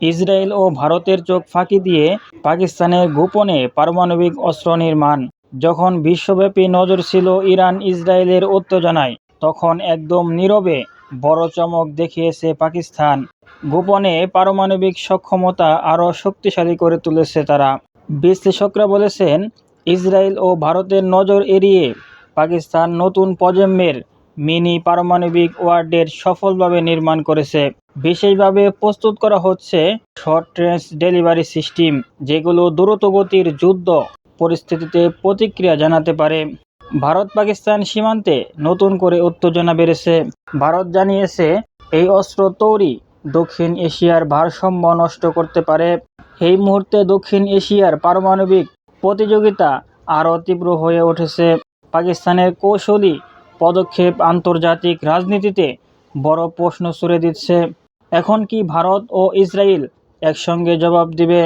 Israel ও ভারতের চোখ ফাঁকি দিয়ে পাকিস্তানের গোপনে পারমাণবিক অস্ত্র নির্মাণ। যখন বিশ্বব্যাপী নজর ছিল ইরান ইসরায়েলের উত্তেজনায়, তখন একদম নীরবে বড় চমক দেখিয়েছে পাকিস্তান। গোপনে পারমাণবিক সক্ষমতা আরও শক্তিশালী করে তুলেছে তারা। বিশ্লেষকরা বলেছেন, ইসরায়েল ও ভারতের নজর এড়িয়ে পাকিস্তান নতুন প্রজন্মের মিনি পারমাণবিক ওয়ার্ডের সফলভাবে নির্মাণ করেছে। বিশেষভাবে প্রস্তুত করা হচ্ছে শর্ট রেঞ্জ ডেলিভারি সিস্টেম, যেগুলো দ্রুতগতির যুদ্ধ পরিস্থিতিতে প্রতিক্রিয়া জানাতে পারে। ভারত পাকিস্তান সীমান্তে নতুন করে উত্তেজনা বেড়েছে। ভারত জানিয়েছে, এই অস্ত্র তৈরি দক্ষিণ এশিয়ার ভারসাম্য নষ্ট করতে পারে। এই মুহূর্তে দক্ষিণ এশিয়ার পারমাণবিক প্রতিযোগিতা আরও তীব্র হয়ে উঠেছে। পাকিস্তানের কৌশলী পদক্ষেপ আন্তর্জাতিক রাজনীতিতে বড় প্রশ্ন ছুড়ে দিচ্ছে। এখন কি ভারত ও ইসরায়েল একসঙ্গে জবাব দিবে?